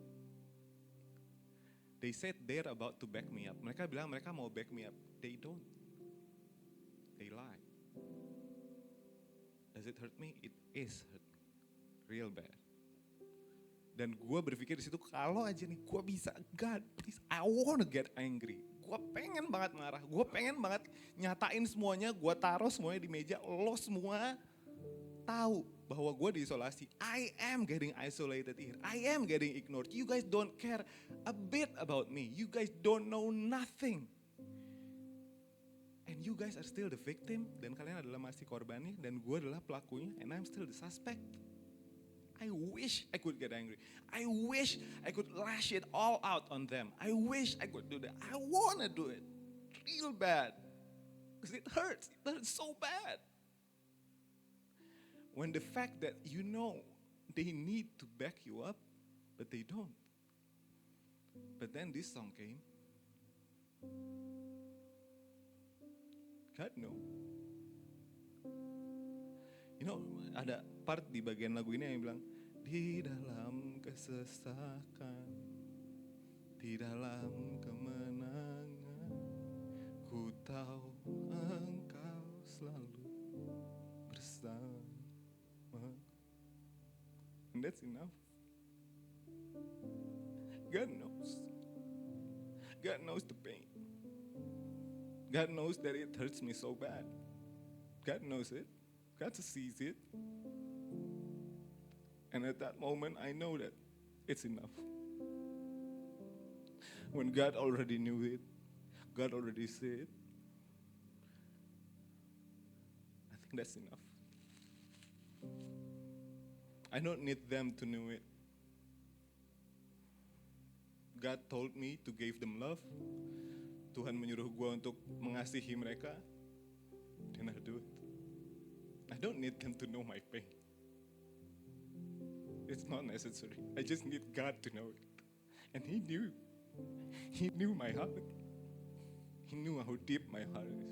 They said they're about to back me up. Mereka bilang mereka mau back me up. They don't. They lie. Does it hurt me? It is hurt me. Real bad. Dan gue berpikir di situ kalau aja nih gue bisa, God please, I wanna get angry. Gue pengen banget marah, gue pengen banget nyatain semuanya, gue taruh semuanya di meja, lo semua tahu bahwa gue diisolasi. I am getting isolated here, I am getting ignored. You guys don't care a bit about me, you guys don't know nothing. And you guys are still the victim, dan kalian adalah masih korbannya, dan gue adalah pelakunya, and I'm still the suspect. I wish I could get angry. I wish I could lash it all out on them. I wish I could do that. I want to do it real bad. Because it hurts so bad. When the fact that you know they need to back you up, but they don't. But then this song came. God knows. You know, ada part di bagian lagu ini yang bilang, di dalam kesesakan, di dalam kemenangan, ku tahu engkau selalu bersama. And that's enough. God knows. God knows the pain. God knows that it hurts me so bad. God knows it. God sees it. And at that moment, I know that it's enough. When God already knew it, God already said it, I think that's enough. I don't need them to know it. God told me to give them love. Tuhan menyuruh gue untuk mengasihi mereka. Then I'll do it. I don't need them to know my pain. It's not necessary. I just need God to know it. And He knew. He knew my heart. He knew how deep my heart is.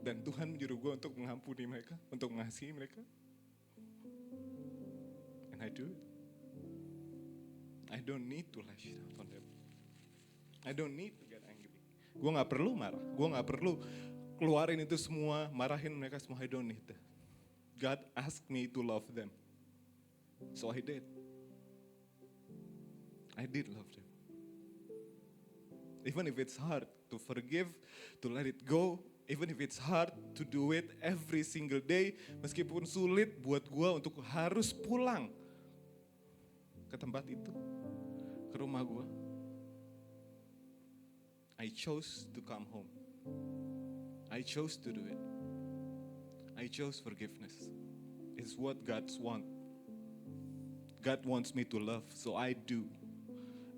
Dan Tuhan menyuruh gue untuk mengampuni mereka, untuk mengasihi mereka. And I do it. I don't need to lash it out on them. I don't need to get angry. Gue gak perlu marah. Gue gak perlu keluarin itu semua, marahin mereka semua. I don't need that. God asked me to love them. So I did. I did love them. Even if it's hard to forgive, to let it go, even if it's hard to do it every single day, meskipun sulit buat gue untuk harus pulang ke tempat itu, ke rumah gue. I chose to come home. I chose to do it. I chose forgiveness. It's what God's want. God wants me to love, so I do.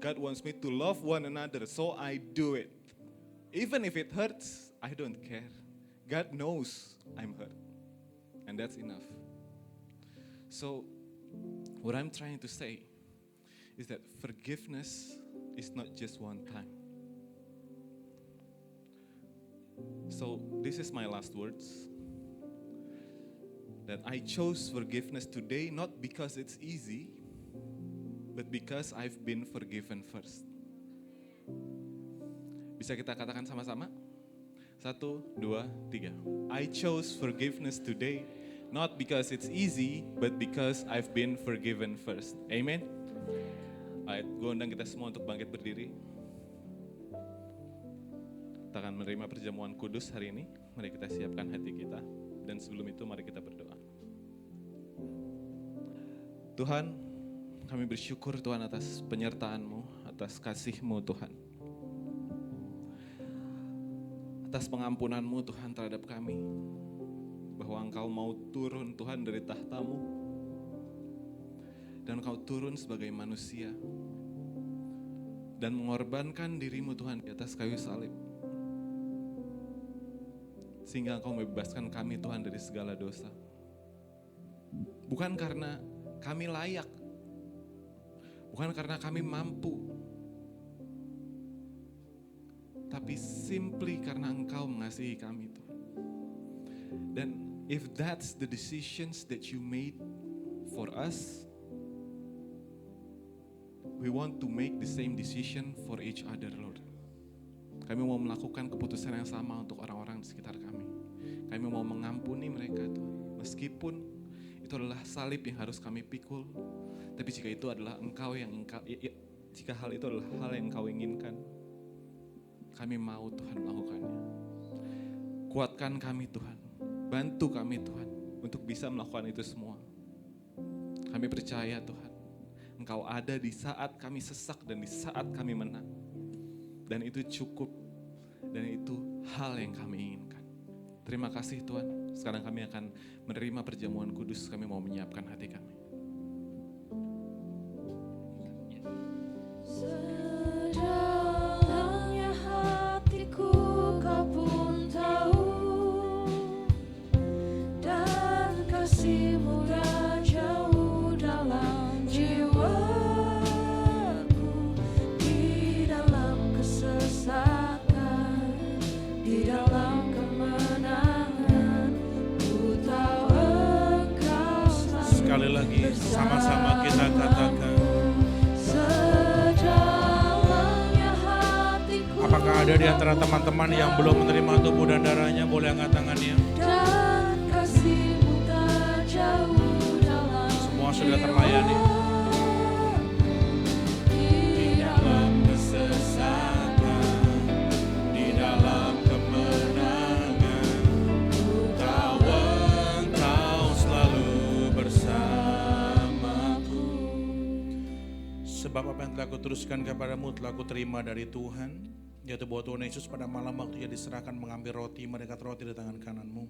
God wants me to love one another, so I do it. Even if it hurts, I don't care. God knows I'm hurt. And that's enough. So, what I'm trying to say is that forgiveness is not just one time. So, this is my last words. That I chose forgiveness today not because it's easy, but because I've been forgiven first. Bisa kita katakan sama-sama? 1, 2, 3. I chose forgiveness today not because it's easy, but because I've been forgiven first. Amen? Alright, gue undang kita semua untuk bangkit berdiri. Kita akan menerima perjamuan kudus hari ini. Mari kita siapkan hati kita. Dan sebelum itu mari kita berdoa. Tuhan, kami bersyukur Tuhan atas penyertaan-Mu, atas kasih-Mu Tuhan. atas pengampunan-Mu Tuhan terhadap kami. Bahwa Engkau mau turun Tuhan dari tahta-Mu. Dan Engkau turun sebagai manusia. Dan mengorbankan diri-Mu Tuhan di atas kayu salib. Sehingga Engkau membebaskan kami Tuhan dari segala dosa. Bukan karena kami layak. Bukan karena kami mampu. Tapi simply karena Engkau mengasihi kami Tuhan. Dan if that's the decisions that you made for us, we want to make the same decision for each other, Lord. Kami mau melakukan keputusan yang sama untuk orang-orang di sekitar kami. Kami mau mengampuni mereka Tuhan. Meskipun itu adalah salib yang harus kami pikul. Tapi jika itu adalah jika hal itu adalah hal yang Engkau inginkan, kami mau Tuhan melakukannya. Kuatkan kami Tuhan. Bantu kami Tuhan untuk bisa melakukan itu semua. Kami percaya Tuhan, Engkau ada di saat kami sesak dan di saat kami menang. Dan itu cukup. Dan itu hal yang kami inginkan. Terima kasih Tuhan. Sekarang kami akan menerima perjamuan kudus. Kami mau menyiapkan hati kami. Sedalangnya hatiku kau pun tahu, dan kasih-Mu dah jauh dalam jiwaku. Di dalam kesesakan, di dalam kemenangan, ku tahu Engkau selalu. Sekali lagi sama-sama kita katakan. Apakah ada di antara teman-teman yang belum menerima tubuh dan darahnya? Boleh angkat tangannya. Semua sudah terlayani. Di dalam kesesakan, di dalam kemenangan, ku tahu Engkau selalu bersamaku. Sebab apa yang telah kuteruskan kepadamu telah kuterima dari Tuhan, yaitu bahwa Tuhan Yesus pada malam waktu Ia diserahkan mengambil roti, mendekat roti di tangan kananmu.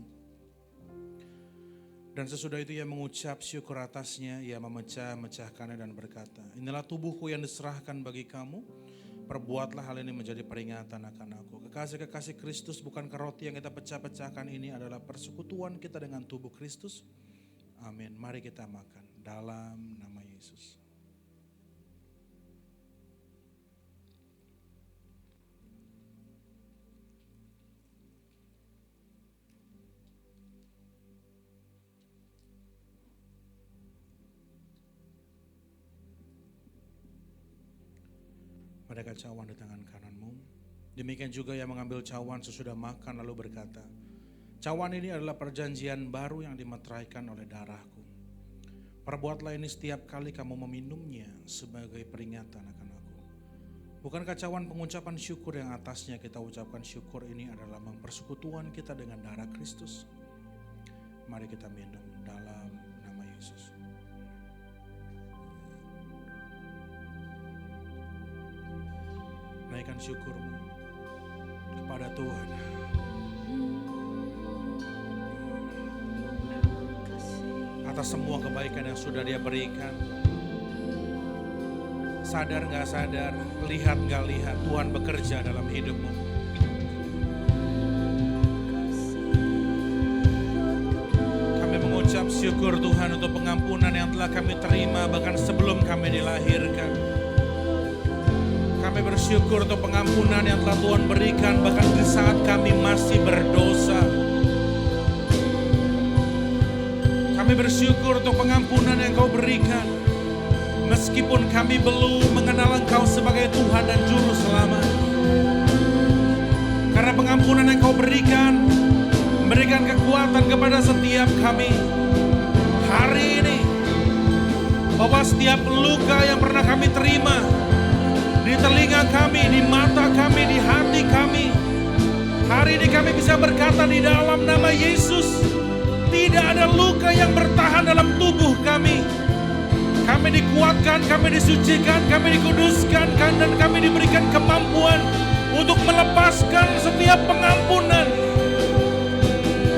Dan sesudah itu Ia mengucap syukur atasnya, Ia memecah-mecahkannya dan berkata, inilah tubuhku yang diserahkan bagi kamu, perbuatlah hal ini menjadi peringatan akan aku. Kekasih-kekasih Kristus, bukankah roti yang kita pecah-pecahkan ini adalah persekutuan kita dengan tubuh Kristus? Amin. Mari kita makan dalam nama Yesus. Pada cawan di tangan kananmu. Demikian juga yang mengambil cawan sesudah makan lalu berkata, cawan ini adalah perjanjian baru yang dimeteraikan oleh darahku. Perbuatlah ini setiap kali kamu meminumnya sebagai peringatan akan aku. Bukankah cawan pengucapan syukur yang atasnya kita ucapkan syukur ini adalah mempersekutuan kita dengan darah Kristus? Mari kita minum dalam nama Yesus. Naikkan syukurmu kepada Tuhan. Atas semua kebaikan yang sudah Dia berikan. Sadar gak sadar, lihat gak lihat, Tuhan bekerja dalam hidupmu. Kami mengucap syukur Tuhan untuk pengampunan yang telah kami terima bahkan sebelum kami dilahirkan. Kami bersyukur untuk pengampunan yang telah Tuhan berikan bahkan di saat kami masih berdosa. Kami bersyukur untuk pengampunan yang Kau berikan meskipun kami belum mengenal Engkau sebagai Tuhan dan Juru Selamat. Karena pengampunan yang Kau berikan memberikan kekuatan kepada setiap kami hari ini, bahwa setiap luka yang pernah kami terima di telinga kami, di mata kami, di hati kami, hari ini kami bisa berkata di dalam nama Yesus, tidak ada luka yang bertahan dalam tubuh kami. Kami dikuatkan, kami disucikan, kami dikuduskan, dan kami diberikan kemampuan untuk melepaskan setiap pengampunan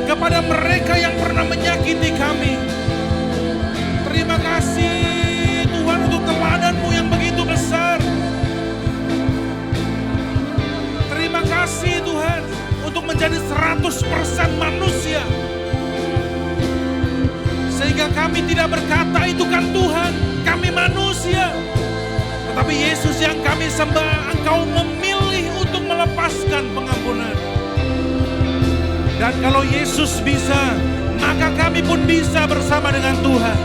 kepada mereka yang pernah menyakiti kami. Terima kasih Tuhan untuk teladan-Mu yang begitu besar. Terima kasih Tuhan untuk menjadi 100% manusia. Sehingga kami tidak berkata itu kan Tuhan, kami manusia. Tetapi Yesus yang kami sembah, Engkau memilih untuk melepaskan pengampunan. Dan kalau Yesus bisa, maka kami pun bisa bersama dengan Tuhan.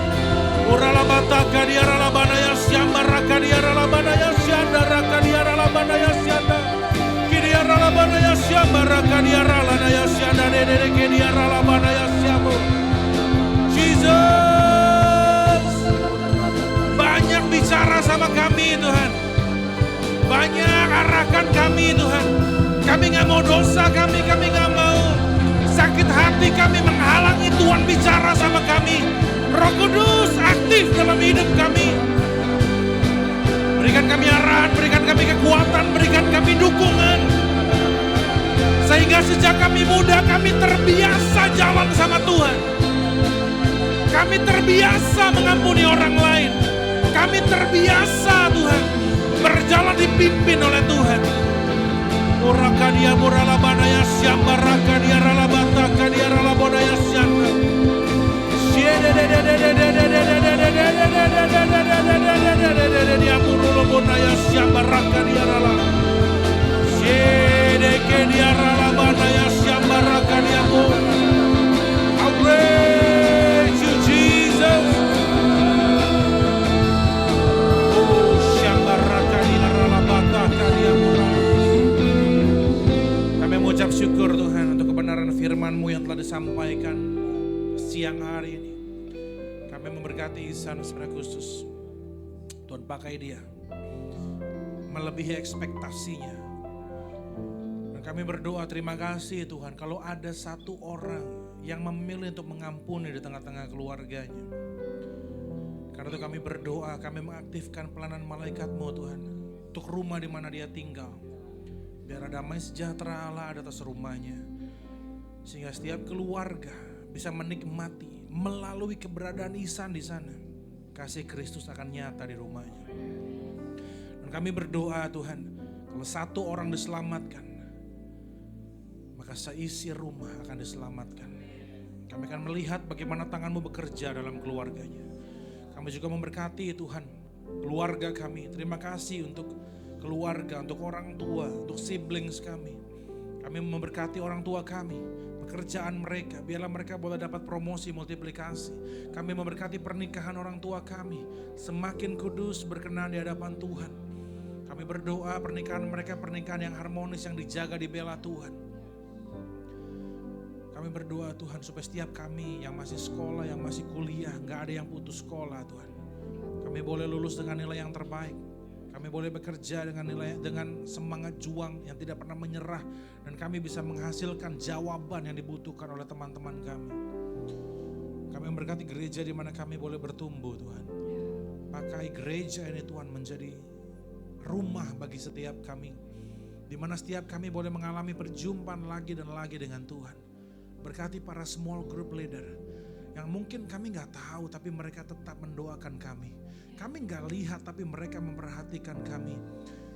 Uralabata kadiara labanaya syamba rakadiara labanaya syanda rakadiara labanaya syanda. Kadiara labanaya syamba rakadiara labanaya syanda dede kadiara labanaya syamba. Jesus, banyak bicara sama kami Tuhan. Banyak arahkan kami Tuhan. Kami gak mau dosa kami gak mau sakit hati kami menghalangi Tuhan bicara sama kami. Roh Kudus aktif dalam hidup kami. Berikan kami arahan, berikan kami kekuatan, berikan kami dukungan. Sehingga sejak kami muda kami terbiasa jalan sama Tuhan. Kami terbiasa mengampuni orang lain. Kami terbiasa Tuhan berjalan dipimpin oleh Tuhan. Urakadia muralabanaya syamba rakadia ralabata kadia ralabodaya syanda. Dia murulobonaya syamba rakadia rala. Shedekedia ralabodaya syamba rakadia mu. How great you Jesus. Oh syamba rakadia ralabata kadia murala. Kami mengucap syukur Tuhan untuk kebenaran firman-Mu yang telah disampaikan siang hari ini. Kami memberkati Ihsan secara khusus. Tuhan pakai dia melebihi ekspektasinya. Dan kami berdoa terima kasih Tuhan kalau ada satu orang yang memilih untuk mengampuni di tengah-tengah keluarganya. Karena itu kami berdoa, kami mengaktifkan pelayanan malaikat-Mu Tuhan untuk rumah di mana dia tinggal. Biar damai sejahtera Allah ada atas rumahnya. Sehingga setiap keluarga bisa menikmati melalui keberadaan Ihsan di sana. Kasih Kristus akan nyata di rumahnya. Dan kami berdoa Tuhan, kalau satu orang diselamatkan, maka seisi rumah akan diselamatkan. Kami akan melihat bagaimana tangan-Mu bekerja dalam keluarganya. Kami juga memberkati Tuhan keluarga kami. Terima kasih untuk keluarga, untuk orang tua, untuk siblings kami. Kami memberkati orang tua kami, pekerjaan mereka, biarlah mereka boleh dapat promosi multiplikasi. Kami memberkati pernikahan orang tua kami, semakin kudus berkenan di hadapan Tuhan. Kami berdoa pernikahan mereka pernikahan yang harmonis, yang dijaga dibela Tuhan. Kami berdoa Tuhan supaya setiap kami yang masih sekolah, yang masih kuliah, gak ada yang putus sekolah Tuhan. Kami boleh lulus dengan nilai yang terbaik. Kami boleh bekerja dengan semangat juang yang tidak pernah menyerah. Dan kami bisa menghasilkan jawaban yang dibutuhkan oleh teman-teman kami. Kami memberkati gereja di mana kami boleh bertumbuh Tuhan. Pakai gereja ini Tuhan menjadi rumah bagi setiap kami. Di mana setiap kami boleh mengalami perjumpaan lagi dan lagi dengan Tuhan. Berkati para small group leader yang mungkin kami gak tahu tapi mereka tetap mendoakan kami. Kami gak lihat tapi mereka memperhatikan kami.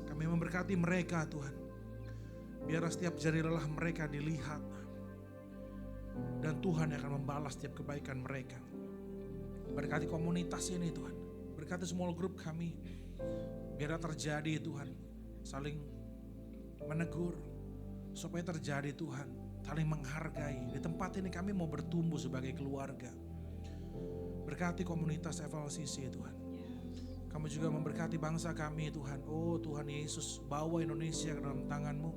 Kami memberkati mereka Tuhan. Biar setiap jari lelah mereka dilihat. Dan Tuhan yang akan membalas setiap kebaikan mereka. Berkati komunitas ini Tuhan. Berkati small group kami. Biar terjadi Tuhan. Saling menegur. Supaya terjadi Tuhan. Saling menghargai. Di tempat ini kami mau bertumbuh sebagai keluarga. Berkati komunitas FLCC Tuhan. Kami juga memberkati bangsa kami Tuhan. Oh Tuhan Yesus, bawa Indonesia ke dalam tangan-Mu.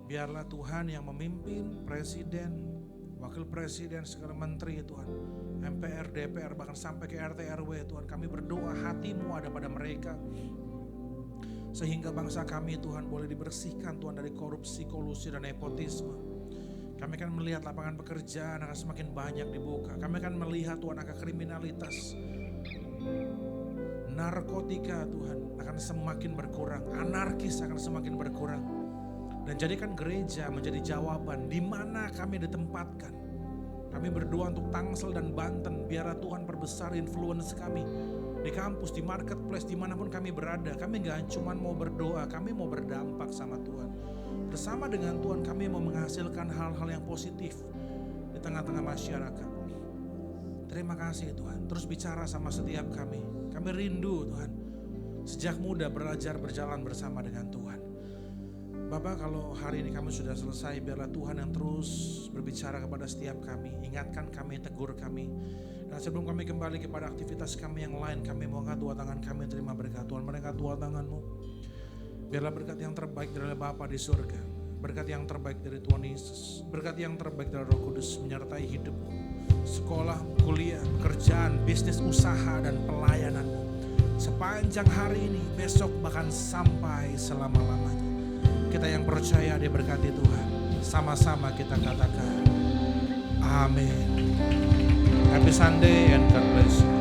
Biarlah Tuhan yang memimpin, presiden, wakil presiden, segala menteri Tuhan. MPR, DPR, bahkan sampai ke RT RW Tuhan. Kami berdoa hati-Mu ada pada mereka. Sehingga bangsa kami Tuhan boleh dibersihkan Tuhan dari korupsi, kolusi dan nepotisme. Kami akan melihat lapangan pekerjaan akan semakin banyak dibuka. Kami akan melihat Tuhan angka kriminalitas, narkotika Tuhan akan semakin berkurang. Anarkis akan semakin berkurang. Dan jadikan gereja menjadi jawaban di mana kami ditempatkan. Kami berdoa untuk Tangsel dan Banten, biarlah Tuhan perbesar influence kami. Di kampus, di marketplace, dimanapun kami berada. Kami gak cuma mau berdoa, kami mau berdampak sama Tuhan. Bersama dengan Tuhan kami mau menghasilkan hal-hal yang positif di tengah-tengah masyarakat. Terima kasih Tuhan, terus bicara sama setiap kami. Kami rindu Tuhan, sejak muda belajar berjalan bersama dengan Tuhan. Bapak, kalau hari ini kami sudah selesai, biarlah Tuhan yang terus berbicara kepada setiap kami, ingatkan kami, tegur kami. Dan sebelum kami kembali kepada aktivitas kami yang lain, kami mau angkat dua tangan kami terima berkat Tuhan. Mereka dua tanganmu, biarlah berkat yang terbaik dari Bapa di surga, berkat yang terbaik dari Tuhan Yesus, berkat yang terbaik dari Roh Kudus menyertai hidupmu, sekolah, kuliah, pekerjaan, bisnis, usaha, dan pelayananmu sepanjang hari ini, besok, bahkan sampai selama-lamanya. Kita yang percaya diberkati Tuhan, sama-sama kita katakan amin. Happy Sunday and God bless you.